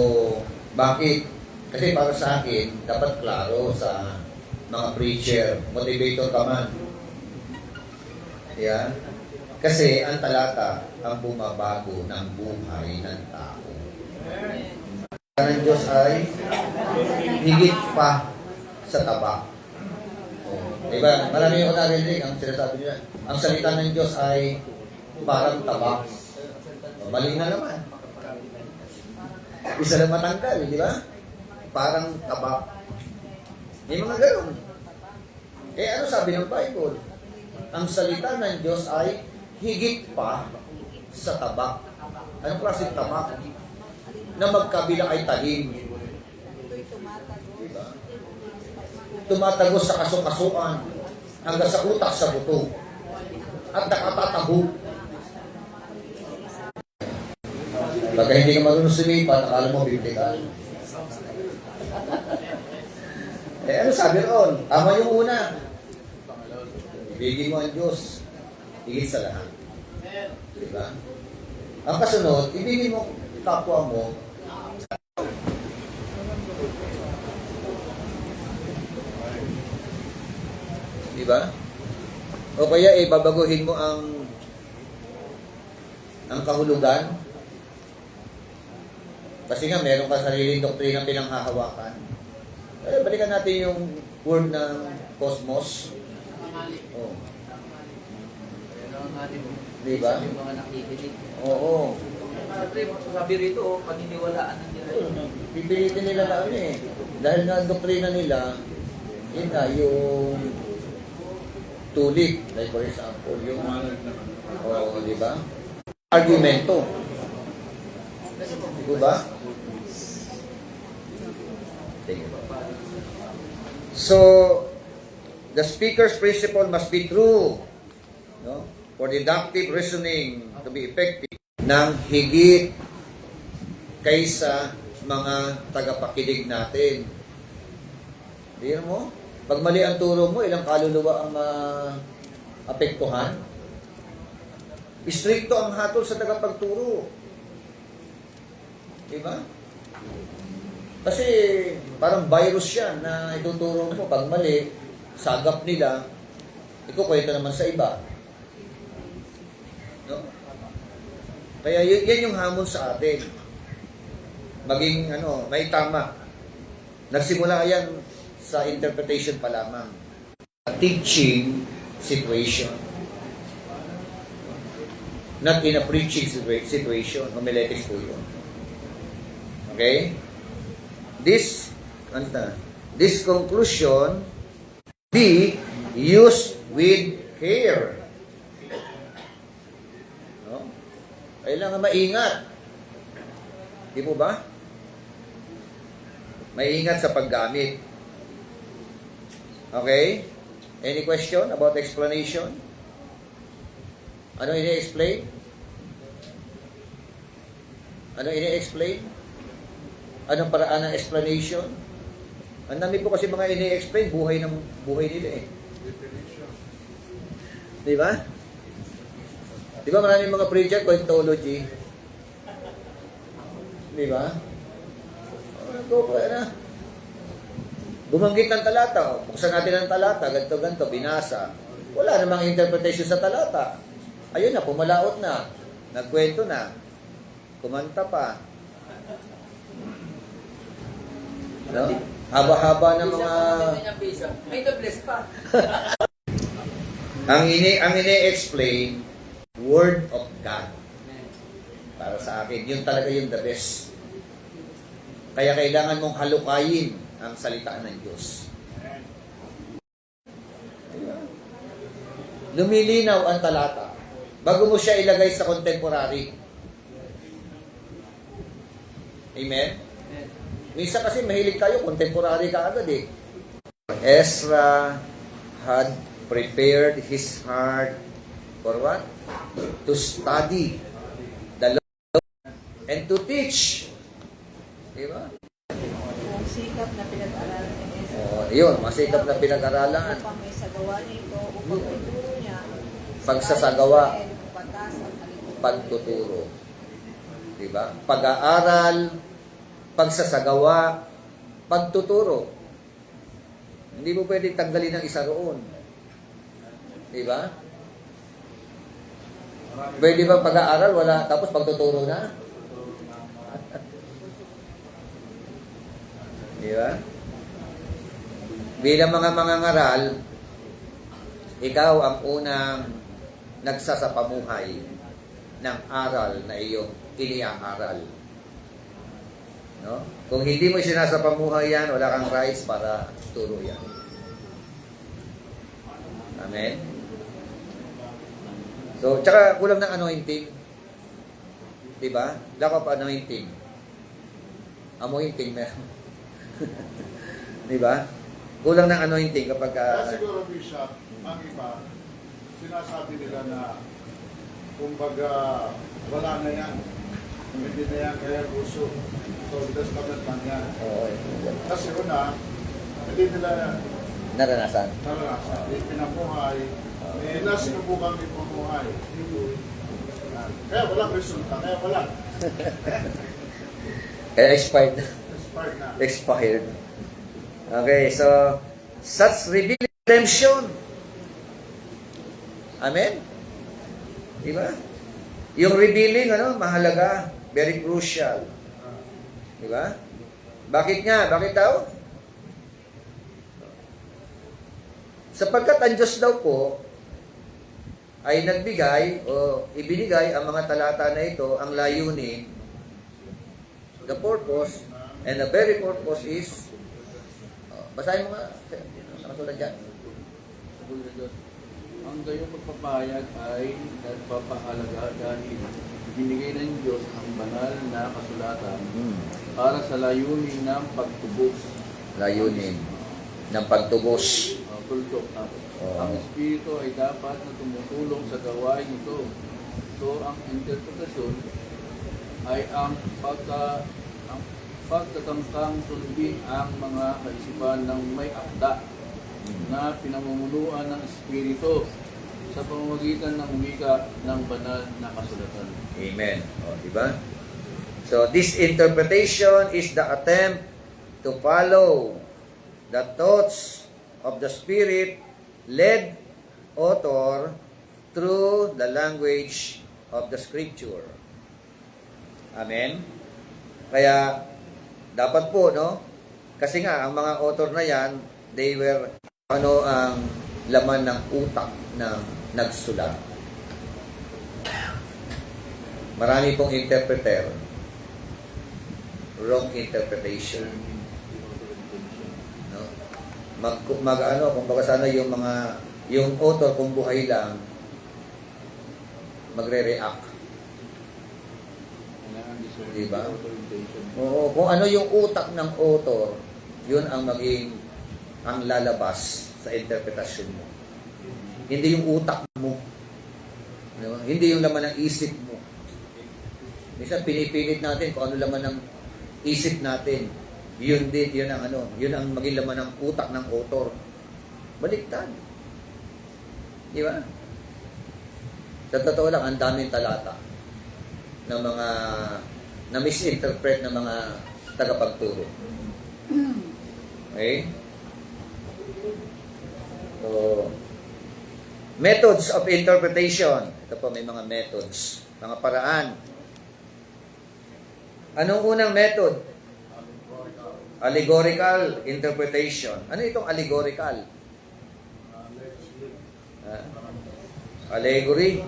bakit? Kasi para sa akin, dapat klaro sa mga preacher, motivator ka man. Yeah? Kasi ang talata, ang bumabago ng buhay ng tao. Ang Diyos ay higit pa sa taba. Diba? Marami yung narinig ang sinasabi nila. Ang salita ng Diyos ay parang taba. Mali na naman. Isa lang matanggal, di ba? Parang taba. May mga gano'n. Ano sabi ng Bible? Ang salita ng Diyos ay higit pa sa taba. Anong klaseng taba? Na magkabila ay talim. Diba? Tumatagos sa kasukasuan hanggang sa utak sa buto. At nakatataho. Pagka hindi ka marunong sumipat, akala mo biblikal. Ano sabi roon? Tama yung una. Ibigin mo ang Diyos. Higit sa lahat. Diba? Ang kasunod, ibigin mo kapwa mo. Diba? O kaya babaguhin mo ang kahulugan. Kasi nga, meron ka sariling doktrina pinanghahawakan. Balikan natin yung word ng cosmos. Oh. Diba? Yung mga nakikinig. Oo. Siyempre, sabi rito, paniniwalaan na nila. Pipilitin nila na Dahil nga ang doktrina nila, yun nga, yung tulip. Like for example, yung diba? Argumento. Diba? So, the speaker's principle must be true, no? For deductive reasoning to be effective, ng higit kaysa mga tagapakinig natin. Diyan mo? Pag mali ang turo mo, ilang kaluluwa ang apektuhan? Istrikto ang hatol sa tagapagturo. Diba? Kasi parang virus yan na ituturo mo. Pag mali, sagap nila, ikukwento naman sa iba. No? Kaya yan yung hamon sa atin. Maging may tama. Nagsimula yan sa interpretation pa lamang. A teaching situation. Not in a preaching situation. Homiletics po yun. Okay? This conclusion be used with care. No? Kailangan maingat. Di po ba? Maingat sa paggamit. Okay? Any question about explanation? Ano ini-explain? Ano ini-explain? Anong paraan ng explanation? Ang dami po kasi mga ini-explain, buhay nila eh. Definition. Di ba? Di ba maraming mga preacher, Cointology? Di ba? Go pa na. Bumanggit ng talata. Buksan natin ang talata. Ganto, binasa. Wala namang interpretation sa talata. Ayun na, pumalaot na. Nagkwento na. Kumanta pa. No? Haba-haba ng mga... May dobles pa. Ang ini-explain, Word of God. Para sa akin, yun talaga yung the best. Kaya kailangan mong halukayin ang salita ng Diyos. Lumilinaw ang talata bago mo siya ilagay sa contemporary. Amen? Minsan kasi mahilig tayo, contemporary ka agad eh. Ezra had prepared his heart for what? To study the law and to teach. Diba? Kung sikap na pinag-aralan ni Ezra. Yun, masikap na pinag-aralan. Upang may sagawa nito, upang ituro niya. Pagsasagawa. Batas at kalimutan. Pagtuturo. Diba? Pag-aaral, pagsasagawa, pagtuturo. Hindi mo pwedeng tanggalin ang isa roon. Diba? Pwede ba pag-aaral, wala, tapos pagtuturo na? Diba? Bilang mga mangangaral, ikaw ang unang nagsasapamuhay ng aral na iyong iniaaral. No? Kung hindi mo sinasapamuhay yan, wala kang rights para turo yan. Amen? So, tsaka kulang ng anointing. Diba? Lack of anointing. Anointing meron. Diba? Kulang ng anointing kapag... Kaya siguro, Bishop, ang iba, sinasabi nila na kumbaga wala na yan. Hindi na yan kaya gusto. So, testament lang yan. Oo, Kasi una, hindi nila naranasan. naranasan. Hindi pinamuhay. Hindi na sinubukan din pumuhay. Kaya walang resulta. Kaya wala. Expired. Expired na. Expired. Okay, so such revealing redemption. Amen? Diba? Yung revealing, mahalaga. Very crucial. Diba? Bakit nga? Bakit daw? Sapagkat ang Diyos daw po ay nagbigay o ibinigay ang mga talata na ito, ang layunin, the purpose, and the very purpose is, basahin mo nga, nakasulat dyan. Ang gayong pagpapahayag ay nagpapahalaga dahil binigay ng Diyos ang banal na kasulatan para sa layunin ng pagtubos. Layunin ng pagtubos. Tuldok. Ang Espiritu ay dapat na tumutulong sa gawain ito. So, ang interpretasyon ay ang pagtatangkang sundin ang mga kaisipan ng may akda na pinamumunuan ng Espiritu sa pamamagitan ng wika ng banal na kasulatan. Amen. O, diba? So, this interpretation is the attempt to follow the thoughts of the Spirit-led author through the language of the Scripture. Amen? Kaya, dapat po, no? Kasi nga, ang mga author na yan, they were, ang laman ng utak ng nagsulat. Marami pong interpreter. Wrong interpretation. No? Kumbaga sana yung author kung buhay lang, magre-react. Diba? Oo, kung ano yung utak ng author, yun ang ang lalabas sa interpretasyon mo. Hindi yung utak mo. Diba? Hindi yung laman ng isip mo. Minsan pinipilit natin kung ano laman ng isip natin. Yun din, yun ang ano, yun ang maging laman ng utak ng author. Baliktad. Di ba? Sa totoo lang, ang daming talata ng mga na misinterpret ng mga tagapagturo. Okay? So, methods of interpretation. Ito po, may mga methods, mga paraan. Anong unang method? Allegorical interpretation. Ano itong allegorical? Allegory.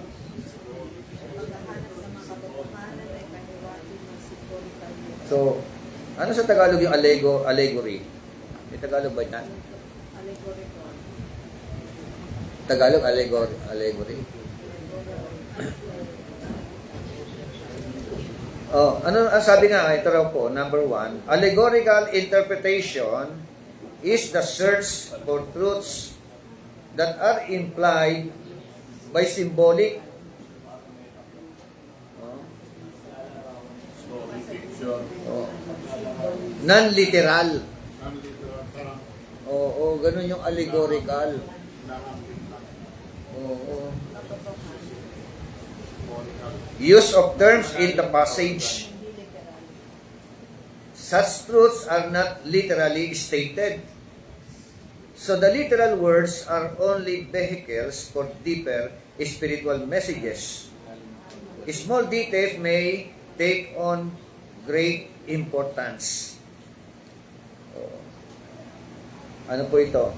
So, ano sa Tagalog yung allegory? May Tagalog ba yan? Tagalog, allegory. Oh, ano ang sabi nga, ito raw po, number 1, allegorical interpretation is the search for truths that are implied by symbolic, non-literal. Oo, ganun yung allegorical. Oo. Use of terms in the passage. Such truths are not literally stated. So the literal words are only vehicles for deeper spiritual messages. Small details may take on great importance. Ano po ito?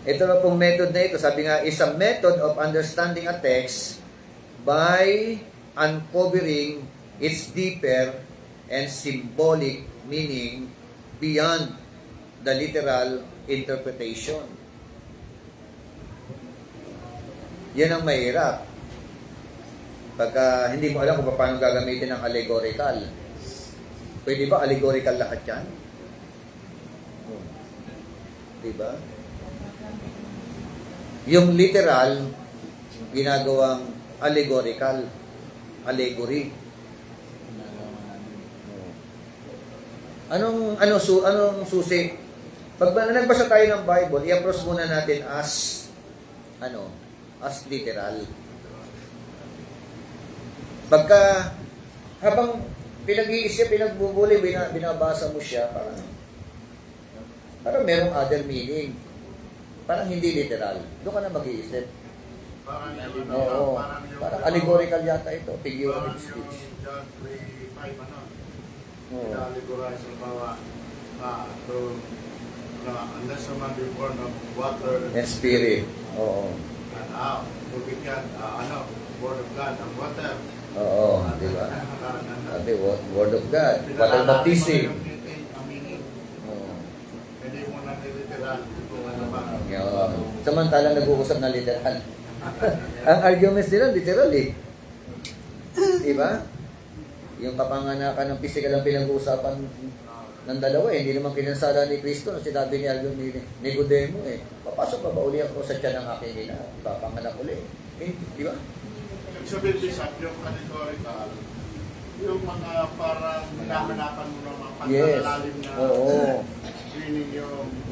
Ito na pong method na ito. Sabi nga, is a method of understanding a text by uncovering its deeper and symbolic meaning beyond the literal interpretation. Yan ang mahirap. Pagka hindi mo alam kung paano gagamitin ang allegorical. Pwede ba allegorical lahat yan? Diba? Yung literal, ginagawang allegorical. Allegory. Anong susi? Pag nagbasa tayo ng Bible, i-approach muna natin as literal. Pagka habang pinag-iisip, pinagbubuli, binabasa mo siya, parang merong other meaning. Parang hindi literal. Doon ka na mag-iisip. Oo. Parang allegorical yata ito. Figurative speech. John 3:5 Oo. Ina-allegorize ng bawa unless a man be born of water And spirit. Oo. tubig yan, word of God, ang water. Oo. Di ba? Sabi, word of God. Water baptism. Ang meaning. Oo. Hindi mo na niliteral kung ano ba. Samantalang nag-uusap na literal. Ang arguments nila literal eh. Diba? Yung kapanganakan ng physical ang pinag-uusapan ng dalawa eh. Hindi naman kinansala ni Kristo. Sinabi ni Nicodemo eh. Papasok pa ba uli ako sa tiyan ng aking ina? Papanganak uli. Eh, di ba? Sabihin Bishop, yung allegorical, yung mga parang hinahanapan mo ng mga pagkakalalim na meaning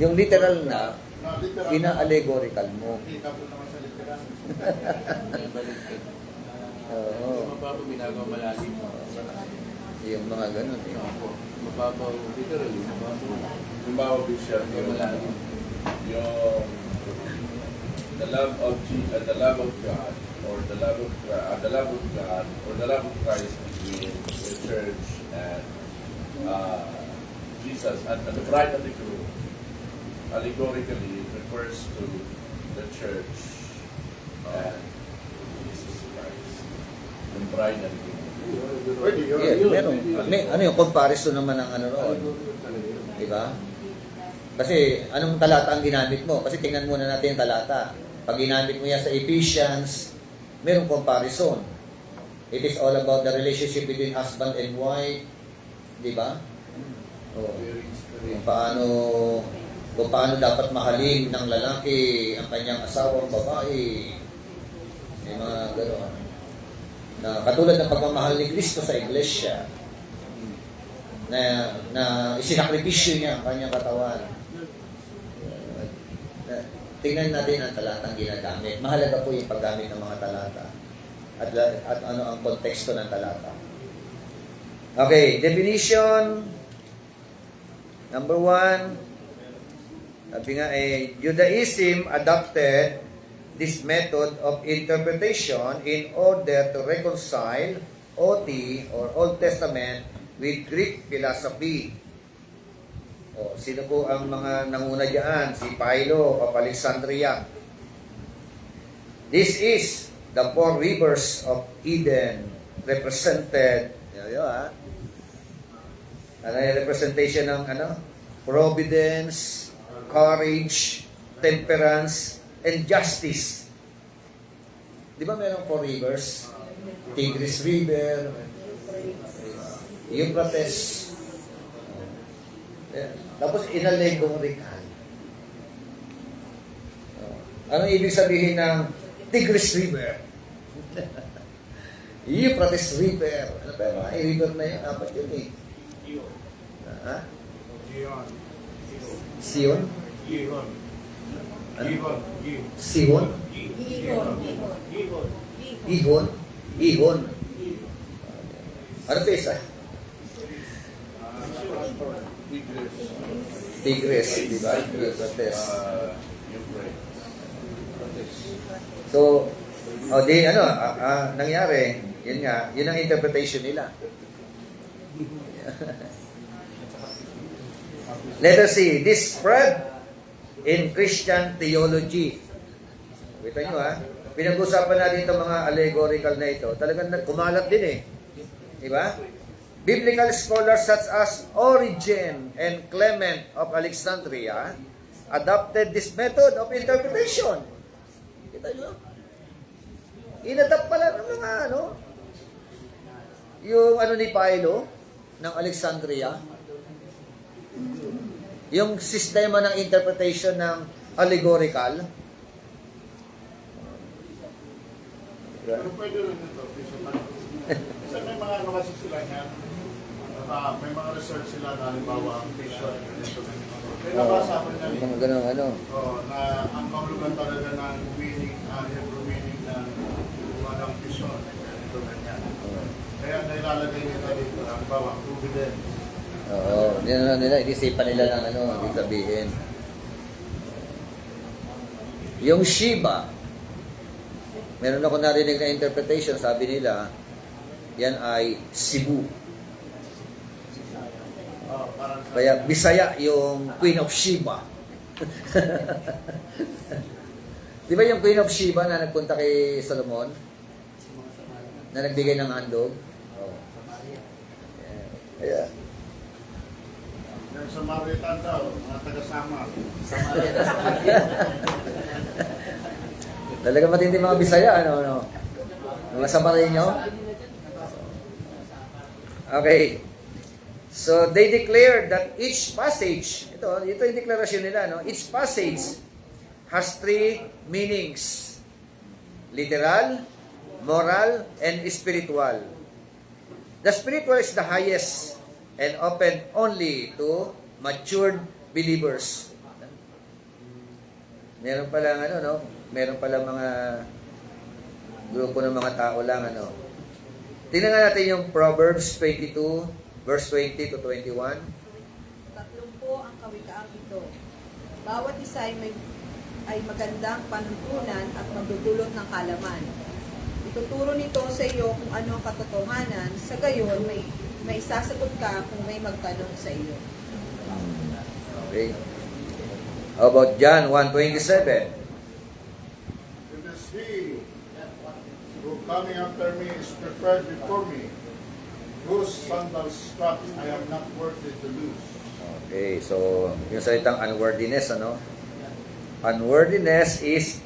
yung literal na, literal ina-allegorical mo. Kita po naman sa literal. Oo. Mababaw ginagawa malalim. Yung mga ganun eh. Mababaw literally. Halimbawa, Bishop, Malalim. yung the love of God, or the love of God, or the love of Christ between the church and Jesus, and the bride and the groom, allegorically refers to the church and Jesus Christ, the bride and the groom. Pwede yun. Yeah, meron. Yung comparison naman ng roon. Diba? Kasi anong talata ang ginamit mo? Kasi tingnan muna natin yung talata. Pag ginamit mo yan sa Ephesians, merong comparison. It is all about the relationship between husband and wife. Diba? Oh. Kung paano dapat mahalin ng lalaki ang kanyang asawang babae. May mga gano'n. Na katulad ng pagmamahal ni Kristo sa iglesia. na isinakripisyo niya ang kanyang katawan. Tingnan natin ang talatang ginagamit. Mahalaga po yung paggamit ng mga talata at ano ang konteksto ng talata. Okay, definition number 1. Sabi nga Judaism adopted this method of interpretation in order to reconcile OT or Old Testament with Greek philosophy. O, sino po ang mga nanguna diyan? Si Philo of Alexandria. This is the 4 rivers of Eden represented. Ano yung representation ng providence, courage, temperance, and justice. Di ba mayroong 4 rivers? Tigris River, Euphrates. Tapos inalegorical. Anong ibig sabihin ng Tigris River? Euphrates River. Ano pa yung mga river na yun? Apat yun eh. Ha? Sion? Ano? Sion? Ihon? Ihon? Ano pa isa? Tigres, di ba? Euphrates. So, nangyari, yun ang interpretation nila. Let us see, this spread in Christian theology. Kita nyo pinag-usapan natin itong mga allegorical na ito. Talagang kumalat din eh. Di ba? Biblical scholars such as Origen and Clement of Alexandria adopted this method of interpretation. Kita nyo? Inadapt pala ng mga yung ni Philo ng Alexandria, yung sistema ng interpretation ng allegorical. Pero pwede rin ito. Kasi may mga kasi sila niyan. May mga research sila na halimbawa ang vision. May nabasa ko niyan. Mga ganun Na ang kahulugan talaga ng meaning, Hebrew meaning ng walang vision. Ito ganyan. Kaya nailalagay nila dito, halimbawa, providence. Oo, inisipan nila ng ibig sabihin. Yung Shiva, meron ako narinig na interpretation, sabi nila, yan ay Cebu. Kaya Bisaya yung Queen of Sheba. Di ba yung Queen of Sheba na nagpunta kay Solomon? Na nagbigay ng handog? Oh. Kaya Yung Samaritan daw, mga taga-Samar. talaga matindi mga Bisaya, Mga Samarinyo? Okay. So, they declared that each passage, ito yung deklarasyon nila, each passage has 3 meanings. Literal, moral, and spiritual. The spiritual is the highest and open only to matured believers. Meron palang meron palang mga grupo ng mga tao lang Tingnan nga natin yung Proverbs 22 verse 20 to 21. 30 ang kawikaang ito. Bawat isa ay magandang panuntunan at magdudulot ng kalaman. Ituturo nito sa iyo kung ano ang katotohanan, sa gayon may sasagot ka kung may magtanong sa iyo. Okay. How about John 1:27? It is he who coming after me is prepared before me, whose sandals strap I am not worthy to lose. Okay, so yung salitang unworthiness, Unworthiness is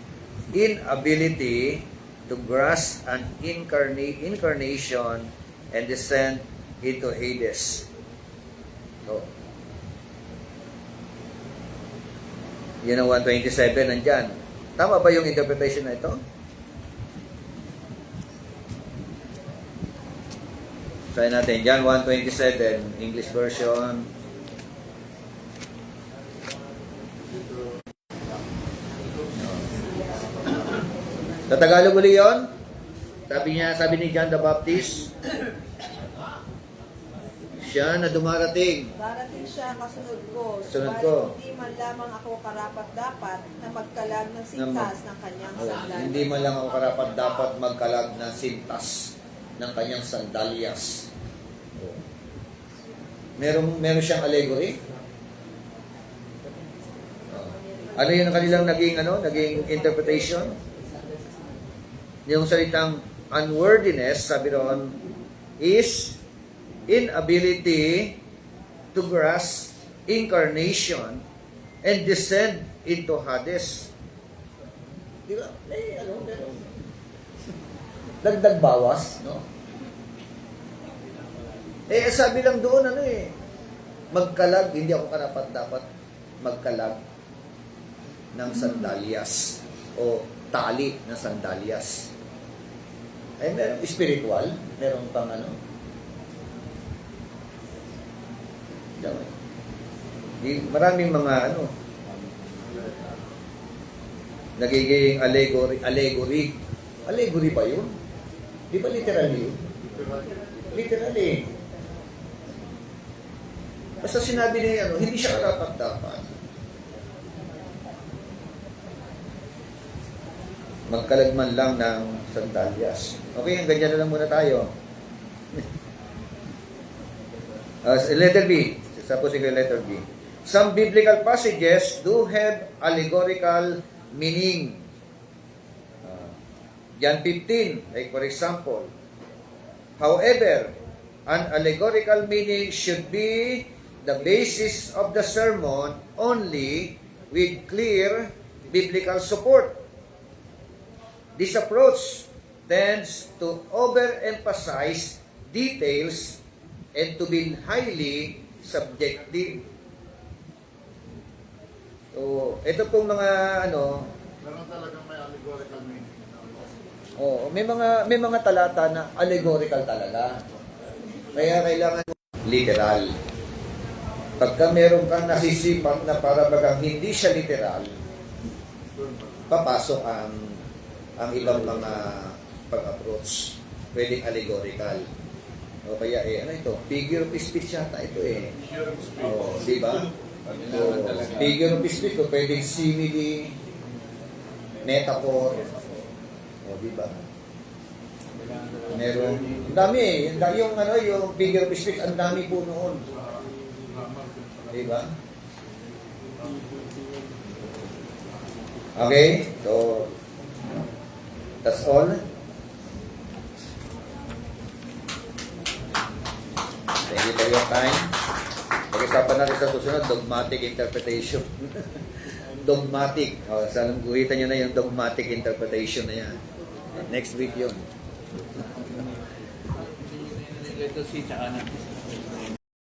inability to grasp an incarnation and descend into Hades. So, yun ang 127 nandyan. Tama ba yung interpretation na ito? Try natin. John 1:27, English version. Sa Tagalog uli yun. Sabi ni John the Baptist, siya na dumarating. Darating siya kasunod ko, Kasunod subalit ko. hindi man lamang ako karapat-dapat na magkalag ng sintas ng kanyang sandalyas. Hindi man lang ako karapat dapat magkalag ng sintas ng kanyang sandalyas. Meron siyang allegory. Ano yung kanilang naging interpretation? Yung salitang unworthiness, sabi roon, is inability to grasp incarnation and descend into Hades. Di ba? Meron. Dagdag bawas, no? Sabi lang doon, magkalag, hindi ako karapat dapat magkalag ng sandalyas o tali ng sandalyas. Meron spiritual, meron pang maraming mga nagiging allegory. Allegory ba yun? Di ba literally yun? Literally. Basta sinabi niya hindi siya karapat-dapat magkalagman lang ng sandalyas. Okay, ang ganyan na lang muna tayo. Letter B. Supposing ko letter B. Some biblical passages do have allegorical meaning. John 15, like for example. However, an allegorical meaning should be the basis of the sermon only with clear biblical support. This approach tends to overemphasize details and to be highly subjective. So, ito pong mga Meron talagang may allegorical meaning. may mga talata na allegorical talaga. Kaya kailangan literal. Pagka meron kang nasisipat na para bagang hindi siya literal, papasok ang ibang mga pag-approach. Pwedeng allegorical. O kaya figure of speech yata ito . Di ba? Figure of speech ko pwedeng simile, metaphor. Di ba? Meron. Ang dami yung figure of speech, ang dami po noon. Di ba? Okay? So, that's all. Thank you for your time. Pag-usapan natin sa susunod, dogmatic interpretation. Dogmatic. Sana guhitan nyo na yung dogmatic interpretation na yan. Next week yun. Ito si tsaka natin.